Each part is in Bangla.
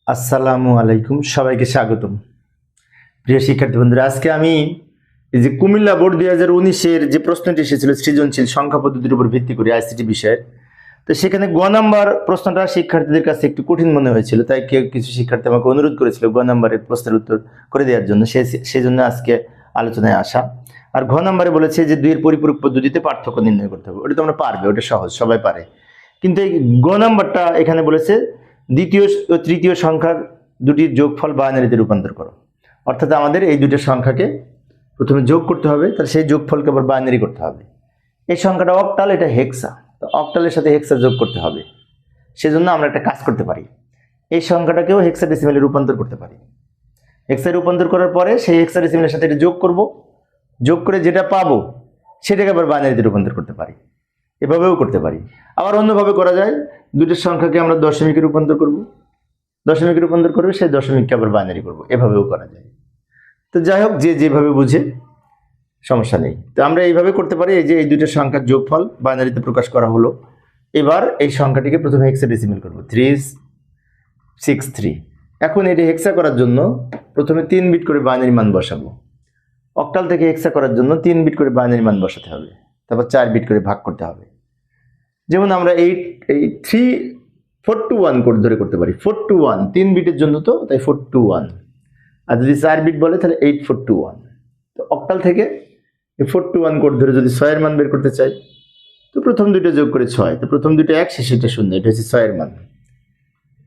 আসসালামু আলাইকুম, সবাইকে স্বাগতম। প্রিয় শিক্ষার্থী বন্ধুরা, আজকে আমি এই যে কুমিল্লা বোর্ড 2019-এর যে প্রশ্নটি এসেছিল সৃজনশীল সংখ্যা পদ্ধতির উপর ভিত্তি করে আইসিটি বিষয়ে, তো সেখানে গ নাম্বার প্রশ্নটা শিক্ষার্থীদের কাছে একটু কঠিন মনে হয়েছিল, তাই কিছু শিক্ষার্থী আমাকে অনুরোধ করেছিল গ নাম্বারের প্রশ্নের উত্তর করে দেওয়ার জন্য। সেই জন্য আজকে আলোচনায় আসা। আর ঘ নাম্বারে বলেছে যে দুইয়ের পরিপূরক পদ্ধতিতে পার্থক্য নির্ণয় করতে হবে। ওটা তোমরা পারবে, ওটা সহজ, সবাই পারে। কিন্তু এই গ নাম্বারটা এখানে বলেছে দ্বিতীয় ও তৃতীয় সংখ্যার দুটির যোগফল বাইনারিতে রূপান্তর করো। অর্থাৎ আমাদের এই দুটো সংখ্যাকে প্রথমে যোগ করতে হবে, তাহলে সেই যোগফলকে আবার বাইনারি করতে হবে। এই সংখ্যাটা অক্টাল, এটা হেক্সা, তো অক্টালের সাথে হেক্সা যোগ করতে হবে। সেজন্য আমরা একটা কাজ করতে পারি, এই সংখ্যাটাকেও হেক্সাডেসিমেলে রূপান্তর করতে পারি। হেক্সায় রূপান্তর করার পরে সেই হেক্সাডেসিমেলের সাথে এটা যোগ করব, যোগ করে যেটা পাবো সেটাকে আবার বাইনারিতে রূপান্তর করতে পারি। এভাবেও করতে পারি। আবার অন্যভাবে করা যায়, দুটোর সংখ্যাকে আমরা দশমিকে রূপান্তর করব, দশমিকে রূপান্তর করবে সেই দশমিককে আবার বাইনারি করব, এভাবেও করা যায়। তো যাই হোক, যে যেভাবে বুঝে সমস্যা নেই। তো আমরা এইভাবে করতে পারি। এই যে এই দুটো সংখ্যার যোগফল বাইনারিতে প্রকাশ করা হলো। এবার এই সংখ্যাটিকে প্রথমে হেক্সাডেসিমেল করব, 363। এখন এটি হেক্সা করার জন্য প্রথমে 3 বিট করে বাইনারি মান বসাবো। অক্টাল থেকে হেক্সা করার জন্য 3 বিট করে বাইনারি মান বসাতে হবে, তারপর 4 বিট করে ভাগ করতে হবে। যেমন আমরা এই 4 to 1 কোড ধরে করতে পারি। 4 to 1 3 বিটের জন্য, তো তাই 4 to 1। আর যদি 4 বিট বলে তাহলে 8421। তো অক্টাল থেকে 4 to 1 কোড ধরে যদি 6 এর মান বের করতে চাই, তো প্রথম দুটো যোগ করে 6, তো প্রথম দুটো 1, শেষেরটা 0, এটা হচ্ছে 6 এর মান।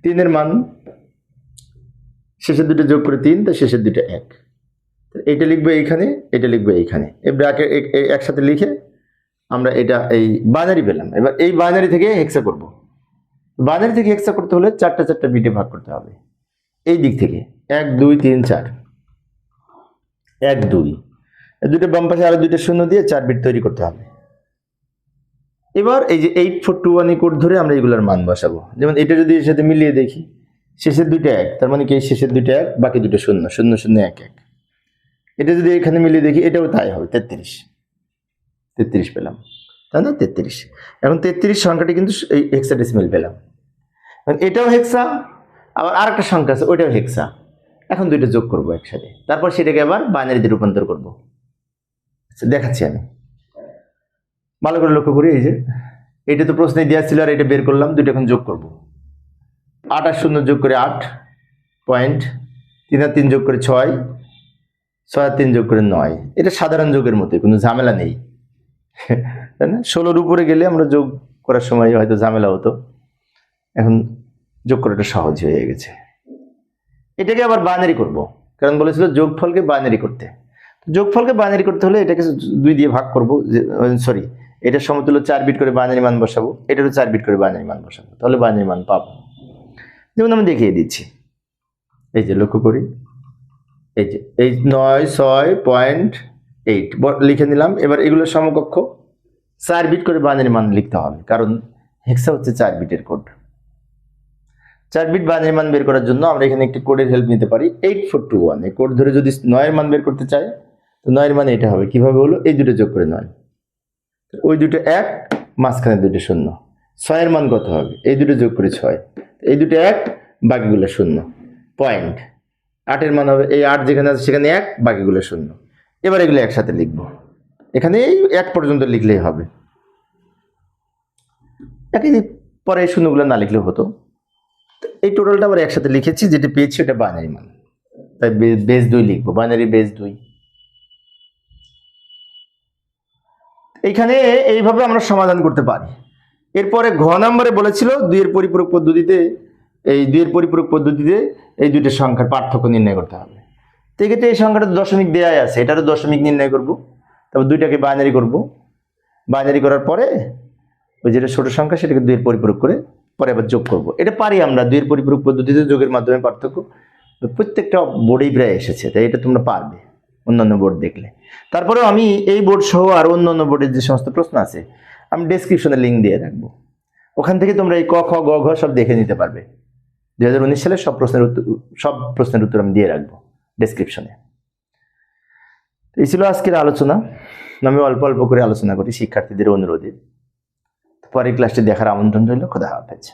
3 এর মান, শেষের দুটো যোগ করে 3, তো শেষের দুটো 1। এটা লিখবো এইখানে, এটা লিখবো এইখানে, এই ব্র্যাকেট একসাথে লিখে আমরা এটা এই বাইনারি পেলাম। এবার এই বাইনারি থেকে হেক্সা করব। বাইনারি থেকে হেক্সা করতে হলে 4টা বিটে ভাগ করতে হবে। এই দিক থেকে 1 2 3 4, 1 2, এই দুটো বাম পাশে আরো দুটো শূন্য দিয়ে 4 বিট তৈরি করতে হবে। এবার এই যে 8421 কোড ধরে আমরা এগুলোর মান বসাবো। যেমন এটা যদি এর সাথে মিলিয়ে দেখি, শেষের দুটো 1, তার মানে কি এই শেষের দুটো 1, বাকি দুটো 0 0 0 1 1। এটা যদি এখানে মিলিয়ে দেখি, এটাও তাই হবে, 33 পেলাম, তাই না? 33। এখন 33 সংখ্যাটি কিন্তু এই হেক্সাডেসিমেল পেলাম। এটাও হেক্সা, আবার আরেকটা সংখ্যা আছে ওইটাও হেক্সা। এখন দুইটা যোগ করব একসাথে, তারপর সেটাকে আবার বাইনারিতে রূপান্তর করব। আচ্ছা, দেখাচ্ছি আমি, ভালো করে লক্ষ্য করি। এই যে এটা তো প্রশ্নে দেওয়া ছিল, আর এটা বের করলাম, দুটো এখন যোগ করব। 8 আর 0 যোগ করে 8 পয়েন্ট, 3 আর 3 যোগ করে 6, 6 আর 3 যোগ করে 9। এটা সাধারণ যোগের মতো, কোনো ঝামেলা নেই, তাই না? 16-র উপরে গেলে আমরা যোগ করার সময় হয়তো ঝামেলা হতো, এখন যোগ করাটা সহজ হয়ে গেছে। এটাকে আবার বাইনারি করব, কারণ বলেছিল যোগফলকে বাইনারি করতে। যোগফলকে বাইনারি করতে হলে এটাকে 2 দিয়ে ভাগ করব, সরি, এটার সমতুল্য 4 বিট করে বাইনারি মান বসাবো, এটারও 4 বিট করে বাইনারি মান বসাবো, তাহলে বাইনারি মান পাবো। যেমন আমি দেখিয়ে দিচ্ছি, এই যে লক্ষ্য করি, এই যে এই 96.8 লিখে নিলাম। এবার এগুলোর সমকক্ষ 4 বিট করে বাইনারি মান লিখতে হবে, কারণ হেক্সা হচ্ছে 4 বিটের কোড। 4 বিট বাইনারি মান বের করার জন্য আমরা এখানে একটি কোডের হেল্প নিতে পারি, 8421। এই কোড ধরে যদি 9 এর মান বের করতে চাই, তো 9 এর মান এটা হবে। কিভাবে হলো? এই দুটো যোগ করে 9, ওই দুটো 1, মাঝখানে দুটো 0। 6 এর মান কত হবে? এই দুটো যোগ করে 6, এই দুটো 1, বাকিগুলো 0 পয়েন্ট। 8 এর মান হবে, এই 8 যেখানে আছে সেখানে 1, বাকিগুলো 0। এবার এগুলো একসাথে লিখবো, এখানে এই 1 পর্যন্ত লিখলেই হবে। একই পরে এই শূন্যগুলো না লিখলেও হতো। এই টোটালটা আবার একসাথে লিখেছি, যেটা পেয়েছি ওটা বাইনারি মান, তাই বেস 2 লিখবো, বাইনারি বেস 2। এইখানে এইভাবে আমরা সমাধান করতে পারি। এরপরে ঘ নম্বরে বলেছিল দুইয়ের পরিপূরক পদ্ধতিতে, এই দুইয়ের পরিপূরক পদ্ধতিতে এই দুইটা সংখ্যার পার্থক্য নির্ণয় করতে হবে। তো এক্ষেত্রে এই সংখ্যাটা দশমিক দেয়াই আছে, এটারও দশমিক নির্ণয় করব, তারপর দুইটাকে বাইনারি করব। বাইনারি করার পরে ওই যেটা ছোট সংখ্যা সেটাকে দুইয়ের পরিপূরক করে পরে আবার যোগ করব। এটা পারি আমরা, দুইয়ের পরিপূরক পদ্ধতিতে যোগের মাধ্যমে পার্থক্য প্রত্যেকটা বোর্ডেই প্রায় এসেছে, তাই এটা তোমরা পারবে অন্যান্য বোর্ড দেখলে। তারপরেও আমি এই বোর্ড সহ আর অন্যান্য বোর্ডের যে সমস্ত প্রশ্ন আছে আমি ডেসক্রিপশনে লিঙ্ক দিয়ে রাখবো, ওখান থেকে তোমরা এই ক খ গ ঘ সব দেখে নিতে পারবে। 2019 সালের সব প্রশ্নের উত্তর আমি দিয়ে রাখবো ডেসক্রিপশনে। এই ছিল আজকের আলোচনা। আমি অল্প অল্প করে আলোচনা করি শিক্ষার্থীদের অনুরোধে। পরের ক্লাসটি দেখার আমন্ত্রণ রইল। খোদা হাফেজ।